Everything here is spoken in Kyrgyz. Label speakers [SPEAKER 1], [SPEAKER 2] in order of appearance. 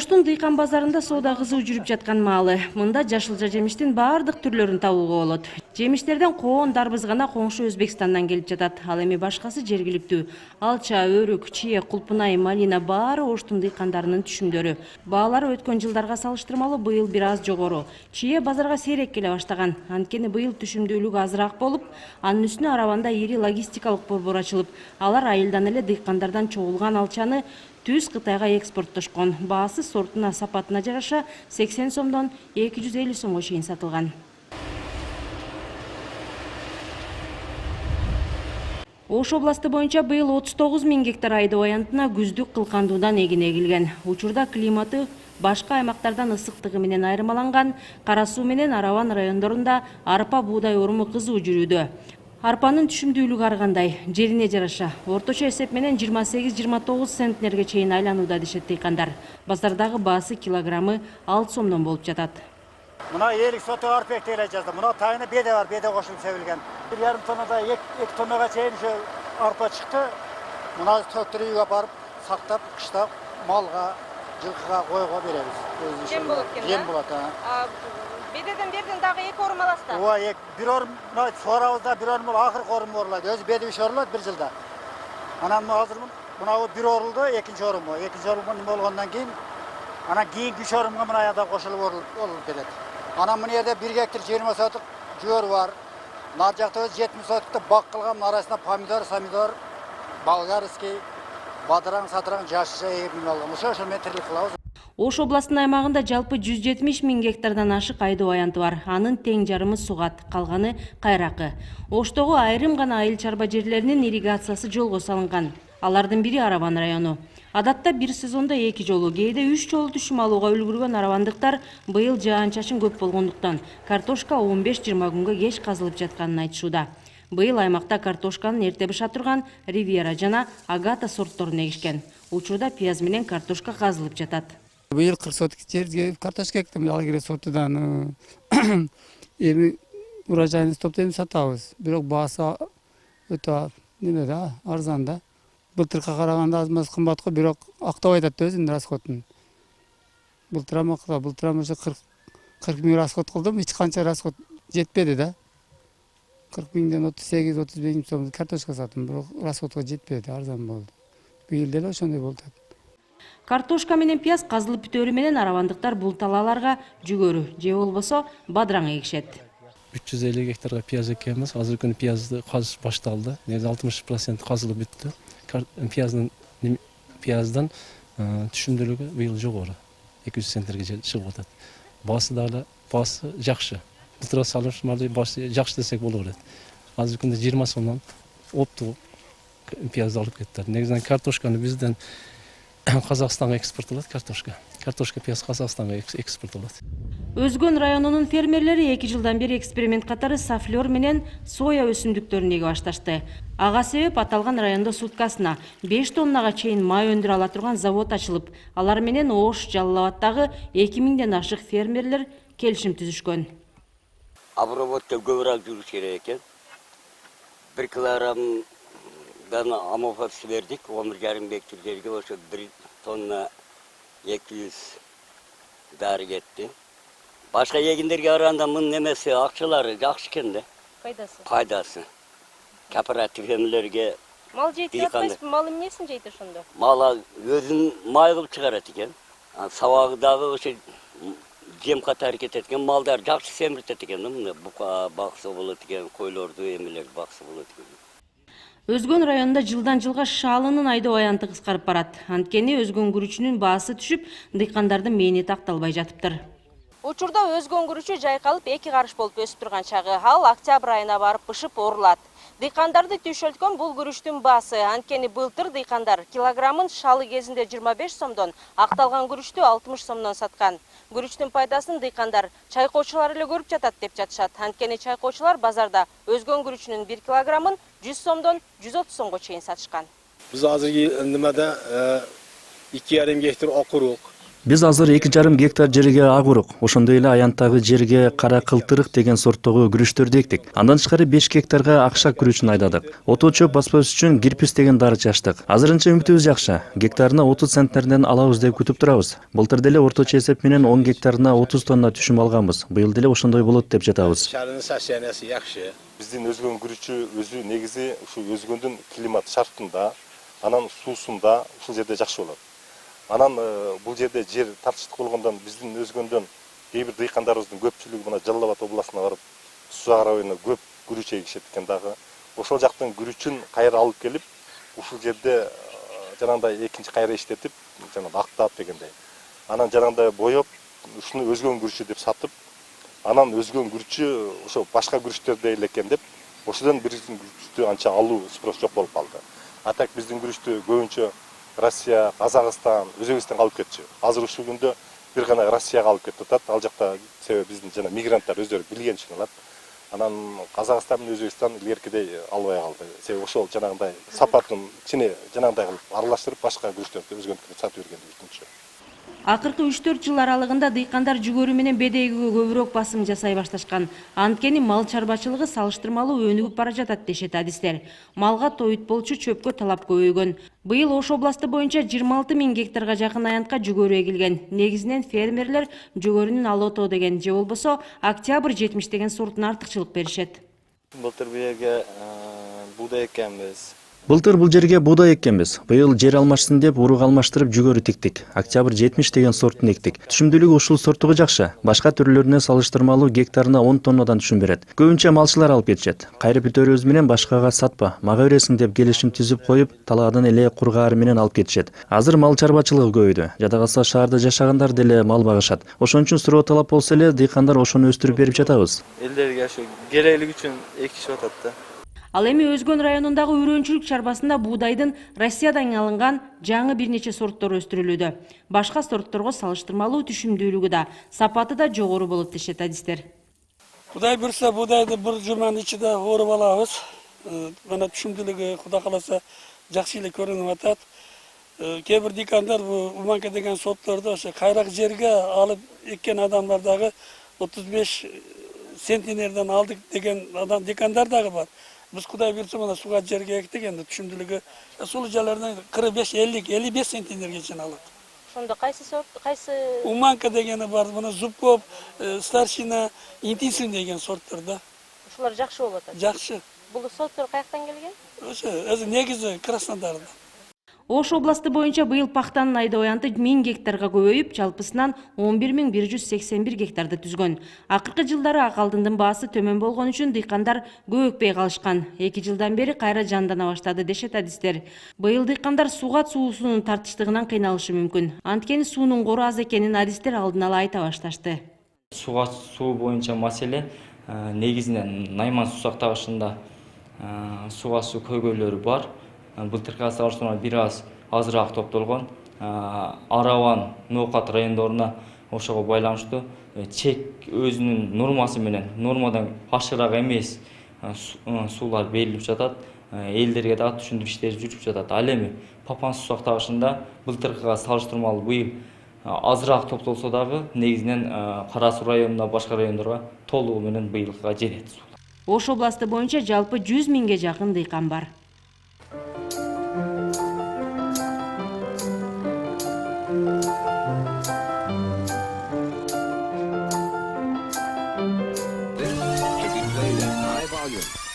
[SPEAKER 1] Оштун дыйкан базарында соода кызуу жүрүп жаткан маалы. Мында жашылча жемиштин баардык түрлөрүн табууга болот. Жемиштерден коон, дарбыз гана коңшу Өзбекстандан келип жатат. Ал эми башкасы жергиликтүү. Алча, өрүк, чие, кулпунай, малина баары Оштун дыйкандарынын түшүмдөрү. Баалары өткөн жылдарга салыштырмалуу быйыл бир аз жогору. Чие базарга сейрек келе баштаган. Анткени быйыл түшүмдүүлүк азыраак болуп, анын үстүнө Арабанда ири логистикалык борбор ачылып, алар айылдан эле дыйкандардан чогулган алчаны түз Кытайга экспорттошкон. Баасы сортуна, сапатына жараша 80 сомдон 250 сомго чейин сатылган. Ош областы боюнча быйыл 39 000 гектар айдоо аянтына күздүк кылкандуудан эгин эгилген. Учурда климаты башка аймактардан ысыктыгы менен айырмаланган Кара Суу менен Араван райондорунда арпа буудай оруму кызуу жүрүүдө. Арпанын түшүмдүүлүгү ар кандай, жерине жараша. Орточо эсеп менен 28-29 центнерге чейин айланууда дешет дыйкандар. Базардагы баасы килограммы 6 сомдон болуп жатат.
[SPEAKER 2] Мына 50 соты арпа эле жазды. Мына тайына беде бар, беде кошулуп себилген. 1,5 тоннада 2 тоннага чейин арпа чыкты. Мына төктүрүп үйгө барып сактап, кыштап малга, жылкыга, койго беребиз.
[SPEAKER 3] Жем болот экен.
[SPEAKER 2] Жем болот,
[SPEAKER 3] Бедеден берден дагы 2 орум аласыздар.
[SPEAKER 2] Ооба, бир орум, мына суарабызда бир орум акыркы орум орулат. Өзү беди 3 орулат бир жылда. Анан азыр мына бир орулду, экинчи оруму. Экинчи орум болгондон кийин анан кийинки 3 орумга мына аяда кошулуп орулуп кетет. Анан мына жерде 1 гектар 20 сотук жөр бар. Нар жакта 70 сотукта бак кылган, арасында помидор, болгарский, бадыраң, сатыраң, жашыша эгип алган. Ошол менен тирлик кылабыз.
[SPEAKER 1] Ош областынын аймагында жалпы 170 000 гектардан ашык айдоо аянты бар. Анын тең жарымы сугат, калганы кайракы. Оштогу айрым гана айыл чарба жерлеринин ирригациясы жолго салынган. Алардын бири Араван району. Адатта бир сезондо 2 жолу, кээде 3 жолу түшүм алууга үлгүргөн аравандыктар быйыл жаан-чачын көп болгондуктан картошка 15-20 күнгө кеч казылып жатканын айтышууда. Быйыл аймакта картошканын эрте быша турган Ривьера жана Агата сортторун эгишкен. Учурда пияз менен картошка казылып жатат.
[SPEAKER 4] Быйыл 40 соток жерге картошка эктим, ал керек сортудан эми урожайын топтойм сатабыз. Бирок баасы өтө неме да, арзан да. Былтыркыга караганда аз-маз кымбат го, бирок актап айтат да өзүнүн расходун. Былтырам ошо 40 000 расход кылдым, эч канча расход жетпеди да. 40 000ден 38-30 000 сом картошка саттым, бирок расходго жетпеди, арзан болду. Быйыл деле ошондой болуп атат.
[SPEAKER 1] Картошка менен пияз казылып бүтөөрү менен аравандыктар бул талааларга жүгөрү же болбосо бадыраң эгишет.
[SPEAKER 5] 350 гектарга пияз эккенбиз. Азыркы күнү пиязды казыш башталды. Негизи 60% казылып бүттү. Пияздан түшүмдүүлүгү быйыл жогору. 200 центнерге чыгып атат. Баасы дагы баасы жакшы. Былтырга салыштырмалуу баасы жакшы десек боло берет. Азыркы күндө 20 сомдон опту пиязды алып кетти. Негизинен картошканы бизден Казакстанга экспорттолот картошка пияз Казакстанга экспорттолот.
[SPEAKER 1] Өзгөн районунун фермерлери 2 жылдан бери эксперимент катары сафлер менен соя өсүмдүктөрүн эге башташты. Ага себеп аталган райондо суткасына 5 тоннага чейин май өндүрө ала турган завод ачылып, алар менен Ош, Жалал Абаддагы 2000ден ашык фермерлер келишим түзүшкөн.
[SPEAKER 6] Обработка көбүрөөк жүрүш керек экен. 1 килограмм дан амофос бердик, 11,5 гектар жерге ошо 1 тонна 200 дары кетти. Башка эгиндерге караганда мунун немеси акчалары жакшы экен да. Пайдасы. Кооператив эмелерге
[SPEAKER 3] Мал жейтип атпайсызбы? Мал эмнесин жейт ошондо?
[SPEAKER 6] Мал өзүн май кылып чыгарат экен. Сабагы дагы ошо жем катары кетет экен. Малдар жакшы семиртет экен да, мына бука бакса болот экен, койлорду эмелер бакса болот экен.
[SPEAKER 1] Өзгөн районунда жылдан жылга шаалынын айдоо аянты кыскарып барат. Анткени өзгөн күрүчүнүн баасы түшүп, дыйкандардын мээнети акталбай жатыптыр.
[SPEAKER 3] Учурда өзгөн күрүчү жайкалып 2 карыш болуп өсүп турган чагы. Ал октябрь айына барып бышып орулат. Дыйкандарды түшөлткөн бул күрүчтүн баасы. Анткени былтыр дыйкандар килограммын шалы кезинде 25 сомдон, акталган күрүчтү 60 сомдон саткан. Күрүчтүн пайдасын дыйкандар чайкоочулар эле көрүп жатат деп жатышат. Анткени чайкоочулар базарда өзгөн күрүчүнүн 1 килограммын 100 сомдон 130 сомго чейин сатышкан.
[SPEAKER 7] Биз азыр немеде 2,5 гектар окурук, Биз азыр 2,5 гектар жерге агурук, ошондой эле аянттагы жерге кара кылтырык деген сорттогу күрүчтөрдү эктик. Андан тышкары 5 гектарга акшак күрүчүн айдадык. Отоо чөп баспас үчүн гирпис деген дары чачтык. Азырынча үмүтүбүз жакшы. Гектарына 30 центнерден алабыз деп күтүп турабыз. Былтыр деле орточо эсеп менен 10 гектарына 30 тонна түшүм алганбыз. Быйыл деле ошондой болот деп жатабыз.
[SPEAKER 8] Шаарынын состояниясы жакшы. Биздин өзгөн күрүчү өзү негизи ушу өзгөндүн климат шартында, анан суусунда ушул жерде жакшы болот. Анан бул жерде жер тартыштык болгондон биздин өзгөндөн кээ бир дыйкандарыбыздын көпчүлүгү мына Жалал Абад областына барып, Сузак районуна көп күрүч эгишет экен дагы. Ошол жактын күрүчүн кайра алып келип, ушул жерде жанагындай экинчи кайра иштетип, жанагындай актап дегендей. Анан жанагындай боеп, ушуну өзгөн күрүчү деп сатып, анан өзгөн күрүчү ошо башка күрүчтөрдө эле экен деп, ошодон биздин күрүчтү анча алуу спрос жок болуп калды. А так биздин күрүчтү көбүнчө Россия, Казакстан, Өзбекстанга алып кетчү. Азыр ушул күндө бир гана Россияга алып кетип атат. Ал жакта себеби биздин жана мигранттар өздөрү билген үчүн алат. Анан Казакстан менен Өзбекстан илгеркидей албай калды. Себеби ошол жанагындай сапатын ичине жанагындай кылып аралаштырып башка күрүчтөрдү өзгөнтүп сатып берген үчүн.
[SPEAKER 1] Акыркы 3-4 жыл аралыгында дыйкандар жүгөрү менен бедегиге көбүрөөк басым жасай башташкан. Анткени мал чарбачылыгы салыштырмалуу өнүгүп бара жатат дешет адистер. Малга тоют болчу чөпкө талап көбөйгөн. Быйыл Ош областы боюнча 26 000 гектарга жакын аянтка жүгөрү эгилген. Негизинен фермерлер жүгөрүнүн алото деген же болбосо Октябрь 70 деген сортуна артыкчылык беришет.
[SPEAKER 9] Былтыр бу жерге буудай эккенбиз.
[SPEAKER 7] Былтыр бул жерге буудай эккенбиз. Быйыл жер алмашсын деп урук алмаштырып жүгөрү тиктик. Октябрь 70 деген сортун эктик. Түшүмдүүлүгү ушул сорттугу жакшы. Башка түрлөрүнө салыштырмалуу гектарына 10 тоннадан түшүм берет. Көбүнчө малчылар алып кетишет. Кайрып бүтөрүбүз менен башкага сатпа, мага бересиң деп келишим түзүп коюп, талаадан эле кургаары менен алып кетишет. Азыр мал чарбачылыгы көбөйдү. Жада калса шаарда жашагандар деле мал багышат. Ошон үчүн суроо талап болсо эле дыйкандар ошону өстүрүп берип жатабыз.
[SPEAKER 9] Элдерге ошо керектилиги үчүн экишип атат да.
[SPEAKER 1] Ал эми Өзгөн районундагы Үрөнчүлүк чарбасында буудайдын Россиядан алынган жаңы бир нече сорттор өстүрүлүүдө. Башка сортторго салыштырмалуу түшүмдүүлүгү да, сапаты да жогору болот дешет адистер.
[SPEAKER 10] Кудай бурса буудайды бир жуманын ичинде ооруп алабыз. Мына түшүмдүүлүгү Кудай кааласа жакшы эле көрүнүп атат. Кээ бир дыйкандар бул Уманка деген сортторду ошо кайрак жерге алып эккен адамдар дагы 35 центнерден алдык деген адам дыйкандар дагы бар. Biz Kuday bir zamanda suğa жерге ektik endi түшүмдүүлүгү сулуу жерлерден 45-50-55 центнерге алат.
[SPEAKER 3] Ошондо кайсы сорт, кайсы
[SPEAKER 10] Уманка дегени бар, мына Зубков, Старшина, Интенсив деген сорттор да.
[SPEAKER 3] ошолор жакшы болуп атат.
[SPEAKER 10] Жакшы.
[SPEAKER 3] Бул сорттор каяктан келген?
[SPEAKER 10] Ошо өзү негизи Краснодардан.
[SPEAKER 1] Ош областы боюнча быйыл пахтанын айдоо аянты 1000 гектарга көбөйүп, жалпысынан 11 181 гектарды түзгөн. Акыркы жылдары ак алдындын баасы төмөн болгон үчүн дыйкандар көбөкпөй калышкан. 2 жылдан бери кайра жандана баштады дешет адистер. Быйыл дыйкандар сугат суусунун тартыштыгынан кыйналышы мүмкүн. Анткени суунун кору аз экенин адистер алдын ала айта башташты.
[SPEAKER 11] Сугат суу боюнча маселе негизинен Найман Сусак тагышында сугат суу көйгөйлөрү бар. Былтыркыга салыштырмалуу бир аз азыраак топтолгон. Араван, Ноокат райондоруна ошого байланыштуу чек өзүнүн нормасы менен нормадан ашыраак эмес суулар берилип жатат. Элдерге дагы түшүндүрүү иштери жүрүп жатат. Ал эми Папан Сусак тагышында былтыркыга салыштырмалуу быйыл азыраак топтолсо дагы негизинен Кара Суу районуна, башка райондорго толугу менен быйылкыга жетет.
[SPEAKER 1] Ош областы боюнча жалпы 100 000ге жакын дыйкан бар.
[SPEAKER 12] This should be played at high volume.